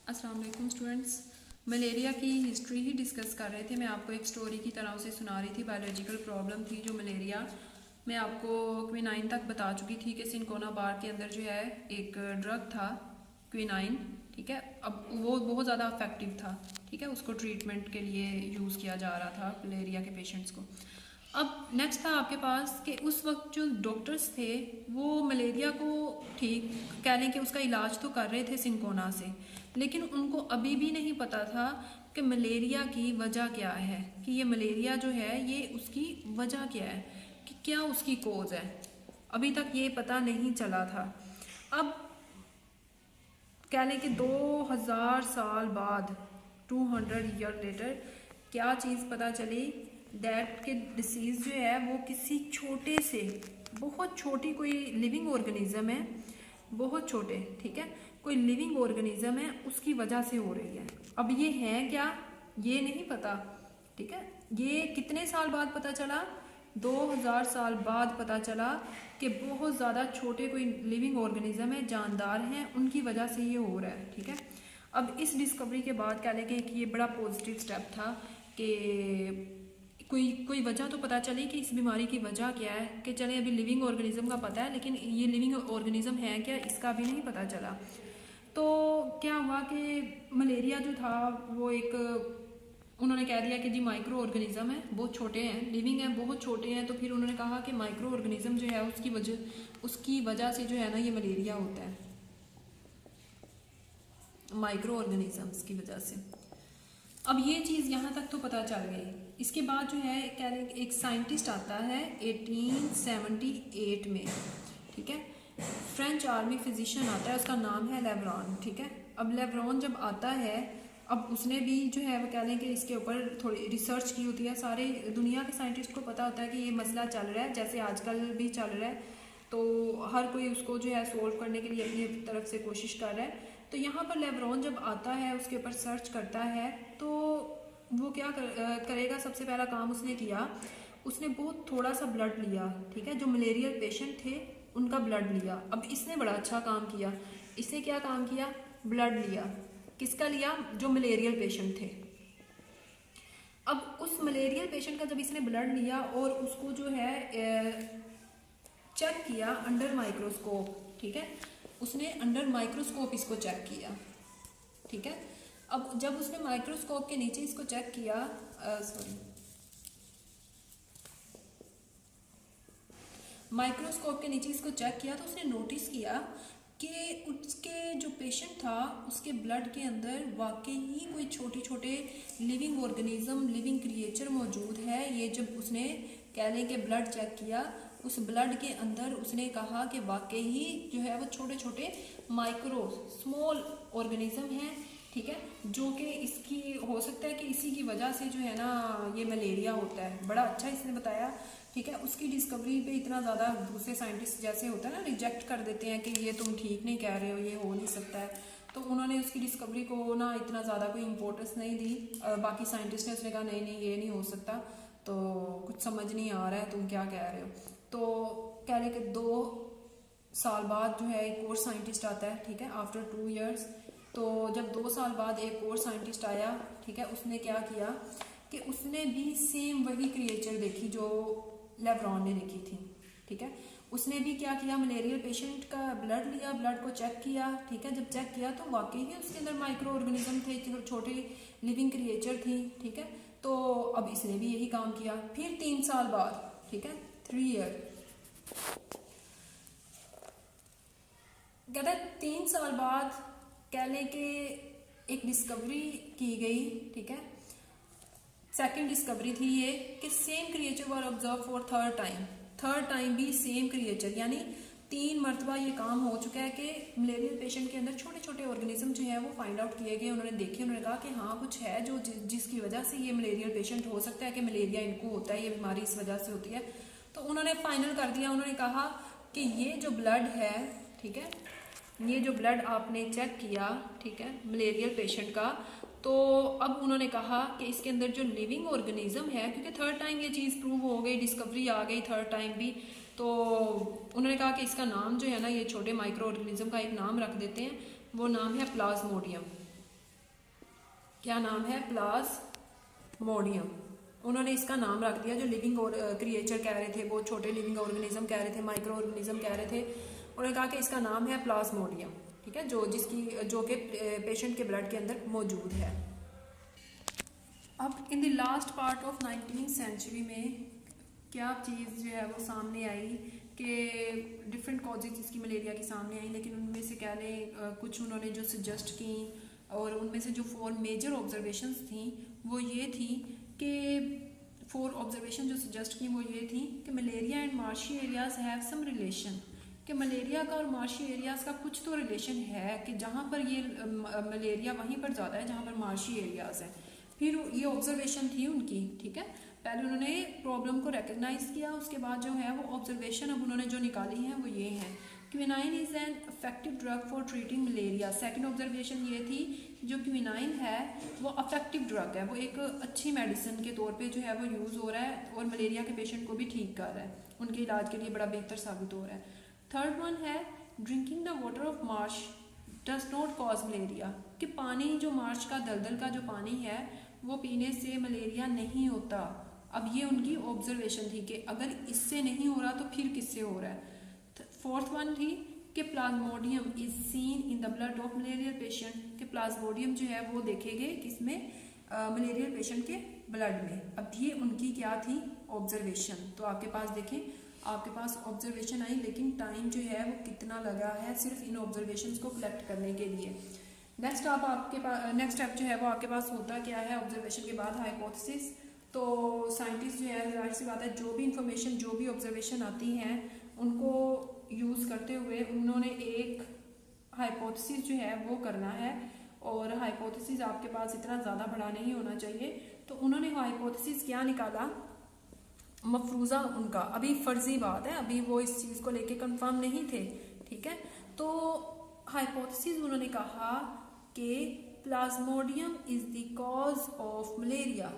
अस्सलाम वालेकुम students. Malaria की हिस्ट्री ही डिस्कस कर रहे थे। मैं आपको एक स्टोरी की तरह उसे सुना रही थी। बायोलॉजिकल प्रॉब्लम थी जो मलेरिया, मैं आपको क्विनाइन तक बता चुकी थी कि सिनकोना बार के अंदर जो है एक ड्रग था क्विनाइन, ठीक है। अब वो बहुत ज़्यादा इफेक्टिव था, ठीक है। उसको ट्रीटमेंट के लिए यूज़ किया जा रहा था मलेरिया के पेशेंट्स को। अब नेक्स्ट था आपके पास कि उस वक्त जो डॉक्टर्स थे वो मलेरिया को ठीक कह लें कि उसका इलाज तो कर रहे थे सिनकोना से, लेकिन उनको अभी भी नहीं पता था कि मलेरिया की वजह क्या है, कि ये मलेरिया जो है ये उसकी वजह क्या है, कि क्या उसकी कोज है। अभी तक ये पता नहीं चला था। अब कह लें कि 2000 साल बाद, 200 ईयर लेटर, क्या चीज़ पता चली दैट के डिसीज़ जो है वो किसी छोटे से, बहुत छोटी कोई लिविंग ऑर्गेनिज्म है, बहुत छोटे, ठीक है, कोई लिविंग ऑर्गेनिज्म है, उसकी वजह से हो रही है। अब ये है क्या, ये नहीं पता, ठीक है। ये कितने साल बाद पता चला? 2000 साल बाद पता चला कि बहुत ज़्यादा छोटे कोई लिविंग ऑर्गेनिज्म है, जानदार हैं, उनकी वजह से ये हो रहा है, ठीक है। अब इस डिस्कवरी के बाद कह लें कि ये बड़ा पॉजिटिव स्टेप था कि कोई वजह तो पता चली कि इस बीमारी की वजह क्या है, कि चले अभी लिविंग ऑर्गेनिज्म का पता है लेकिन ये लिविंग ऑर्गेनिज्म है क्या इसका भी नहीं पता चला। तो क्या हुआ कि मलेरिया जो था वो एक, उन्होंने कह दिया कि जी माइक्रो ऑर्गेनिज्म है, बहुत छोटे हैं, लिविंग है, बहुत छोटे हैं, तो फिर उन्होंने कहा कि माइक्रो ऑर्गेनिज्म जो है उसकी वजह से जो है ना ये मलेरिया होता है, माइक्रो ऑर्गेनिजम्स की वजह से। अब ये चीज़ यहाँ तक तो पता चल गई। इसके बाद जो है कह रहे एक साइंटिस्ट आता है 1878 में, ठीक है, फ्रेंच आर्मी फिजिशियन आता है, उसका नाम है लेवरॉन, ठीक है। अब लेवरॉन जब आता है, अब उसने भी जो है वो कह लें कि इसके ऊपर थोड़ी रिसर्च की होती है। सारे दुनिया के साइंटिस्ट को पता होता है कि ये मसला चल रहा है, जैसे आजकल भी चल रहा है, तो हर कोई उसको जो है सोल्व करने के लिए अपनी तरफ से कोशिश कर रहा है। तो यहाँ पर लेवरॉन जब आता है, उसके ऊपर सर्च करता है, तो वो क्या करेगा, सबसे पहला काम उसने किया, उसने बहुत थोड़ा सा ब्लड लिया, ठीक है, जो मलेरियल पेशेंट थे उनका ब्लड लिया। अब इसने बड़ा अच्छा काम किया, इसने क्या काम किया, ब्लड लिया। किसका लिया? जो मलेरियल पेशेंट थे। अब उस मलेरियल पेशेंट का जब इसने ब्लड लिया और उसको जो है चेक किया अंडर माइक्रोस्कोप, ठीक है, उसने अंडर माइक्रोस्कोप इसको चेक किया, ठीक है। अब जब उसने माइक्रोस्कोप के नीचे इसको चेक किया, माइक्रोस्कोप के नीचे इसको चेक किया, तो उसने नोटिस किया कि उसके जो पेशेंट था उसके ब्लड के अंदर वाकई ही कोई छोटे छोटे लिविंग ऑर्गेनिज्म, लिविंग क्रिएचर मौजूद है। ये जब उसने कह लें कि ब्लड चेक किया, उस ब्लड के अंदर उसने कहा कि वाकई ही जो है वो छोटे छोटे माइक्रो स्मॉल ऑर्गेनिज्म हैं, ठीक है, जो कि इसकी हो सकता है कि इसी की वजह से जो है ना ये मलेरिया होता है। बड़ा अच्छा इसने बताया, ठीक है। उसकी डिस्कवरी पे इतना ज़्यादा दूसरे साइंटिस्ट जैसे होता है ना, रिजेक्ट कर देते हैं कि ये तुम ठीक नहीं कह रहे हो, ये हो नहीं सकता है, तो उन्होंने उसकी डिस्कवरी को ना इतना ज़्यादा कोई इम्पोर्टेंस नहीं दी। बाकी साइंटिस्ट ने उसने कहा नहीं नहीं ये नहीं हो सकता, तो कुछ समझ नहीं आ रहा है तुम क्या कह रहे हो। तो कह रहे कि 2 साल बाद जो है एक और साइंटिस्ट आता है, ठीक है, आफ्टर 2 ईयर्स। तो जब 2 साल बाद एक और साइंटिस्ट आया, ठीक है, उसने क्या किया कि उसने भी सेम वही क्रिएचर देखी जो लेवरॉन ने देखी थी, ठीक है। उसने भी क्या किया, मलेरियल पेशेंट का ब्लड लिया, ब्लड को चेक किया, ठीक है। जब चेक किया तो वाकई ही उसके अंदर माइक्रो ऑर्गेनिज्म थे, छोटे लिविंग क्रिएचर थी, ठीक है। तो अब इसने भी यही काम किया। फिर 3 साल बाद, ठीक है, 3 ईयर, कहते 3 साल बाद कह लें कि एक डिस्कवरी की गई, ठीक है, सेकंड डिस्कवरी थी ये कि same creature were observe for third time भी सेम क्रिएचर, यानी 3 मरतबा ये काम हो चुका है कि मलेरियल पेशेंट के अंदर छोटे छोटे ऑर्गेनिज्म जो है वो फाइंड आउट किए गए। उन्होंने देखे, उन्होंने कहा कि हाँ कुछ है जो जिसकी वजह से ये मलेरियल पेशेंट हो सकता है कि मलेरिया इनको होता है, ये बीमारी इस वजह से होती है। तो उन्होंने फाइनल कर दिया, उन्होंने कहा कि ये जो ब्लड है, ठीक है, ये जो ब्लड आपने चेक किया, ठीक है, मलेरियल पेशेंट का, तो अब उन्होंने कहा कि इसके अंदर जो लिविंग ऑर्गेनिज्म है, क्योंकि थर्ड टाइम ये चीज़ प्रूव हो गई, डिस्कवरी आ गई थर्ड टाइम भी, तो उन्होंने कहा कि इसका नाम जो है ना, ये छोटे माइक्रो ऑर्गेनिज्म का एक नाम रख देते हैं, वो नाम है प्लाज्मोडियम, क्या नाम है, प्लाज्मोडियम। उन्होंने इसका नाम रख दिया, जो लिविंग और क्रिएचर कह रहे थे, वो छोटे लिविंग ऑर्गेनिज्म कह रहे थे, माइक्रो ऑर्गेनिज्म कह रहे थे, उन्होंने कहा कि इसका नाम है प्लाज्मोडियम, ठीक है, जो कि पेशेंट के ब्लड के अंदर मौजूद है। अब in the last part of 19वीं सेंचुरी में क्या चीज़ जो है वो सामने आई कि डिफरेंट कॉजेज इसकी मलेरिया की सामने आई, लेकिन उनमें से कह लें कुछ उन्होंने जो सजेस्ट की, और उनमें से जो 4 मेजर ऑब्जर्वेशंस थी वो ये थी कि 4 ऑब्जर्वेशन जो सजेस्ट की वो ये थी कि malaria and marshy areas have some relation, कि मलेरिया का और मार्शी एरियाज का कुछ तो रिलेशन है, कि जहाँ पर ये मलेरिया वहीं पर ज़्यादा है जहाँ पर मार्शी एरियाज है। फिर ये ऑब्जर्वेशन थी उनकी, ठीक है, पहले उन्होंने प्रॉब्लम को रिकग्नाइज किया, उसके बाद जो है वो ऑब्जर्वेशन अब उन्होंने जो निकाली है वो ये है, quinine is an effective drug for treating malaria. Second observation ये थी, जो क्विनाइन है वो अफेक्टिव ड्रग है, वो एक अच्छी मेडिसिन के तौर पे जो है वो यूज़ हो रहा है और मलेरिया के पेशेंट को भी ठीक कर रहा है, उनके इलाज के लिए बड़ा बेहतर साबित हो रहा है। थर्ड वन है, drinking the water of Marsh does not cause malaria, कि पानी जो मार्श का दलदल का जो पानी है वो पीने से मलेरिया नहीं होता। अब ये उनकी ऑब्जर्वेशन थी कि अगर इससे नहीं हो रहा तो फिर किससे हो रहा है। फोर्थ वन थी कि Plasmodium is seen in the blood of malarial patient, कि प्लाज्मोडियम जो है वो देखे गए किसमें, मलेरियल पेशेंट के ब्लड में। अब ये उनकी क्या थी, ऑब्जर्वेशन। तो आपके पास देखें, आपके पास ऑब्जर्वेशन आई, लेकिन टाइम जो है वो कितना लगा है सिर्फ इन ऑब्जर्वेशन को कलेक्ट करने के लिए। नेक्स्ट आपके पास नेक्स्ट स्टेप जो है वो आपके पास होता क्या है, ऑब्जर्वेशन के बाद हाइपोथेसिस। तो साइंटिस्ट जो है, जाहिर सी बात है, जो भी इंफॉर्मेशन, जो भी ऑब्जर्वेशन आती हैं उनको यूज़ करते हुए उन्होंने एक हाइपोथेसिस जो है वो करना है, और हाइपोथेसिस आपके पास इतना ज़्यादा बड़ा नहीं होना चाहिए। तो उन्होंने हाइपोथेसिस क्या निकाला, मफरूज़ा उनका, अभी फर्जी बात है, अभी वो इस चीज़ को लेके कंफर्म नहीं थे, ठीक है। तो हाइपोथेसिस उन्होंने कहा कि Plasmodium is the cause of malaria,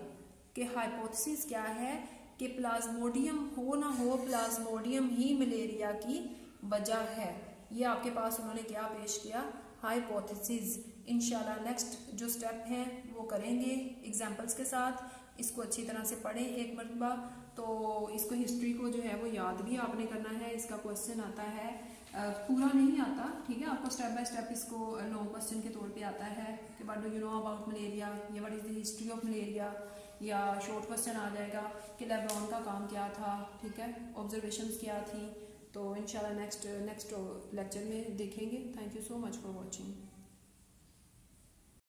कि हाइपोथेसिस क्या है कि प्लाज्मोडियम हो ना हो, प्लाज्मोडियम ही मलेरिया की वजह है। ये आपके पास उन्होंने क्या पेश किया, हाइपोथेसिस। इंशाल्लाह नेक्स्ट जो स्टेप हैं वो करेंगे एग्जांपल्स के साथ। इसको अच्छी तरह से पढ़ें एक मरतबा, तो इसको हिस्ट्री को जो है वो याद भी आपने करना है। इसका क्वेश्चन आता है, पूरा नहीं आता, ठीक है, आपको स्टेप बाय स्टेप इसको लॉन्ग क्वेश्चन के तौर पे आता है कि what do you know about malaria, या what is the history of malaria, या शॉर्ट क्वेश्चन आ जाएगा कि लेब्रॉन का काम क्या था, ठीक है, ऑब्जर्वेशंस क्या थी। तो इंशाल्लाह नेक्स्ट लेक्चर में देखेंगे। Thank you so much for watching.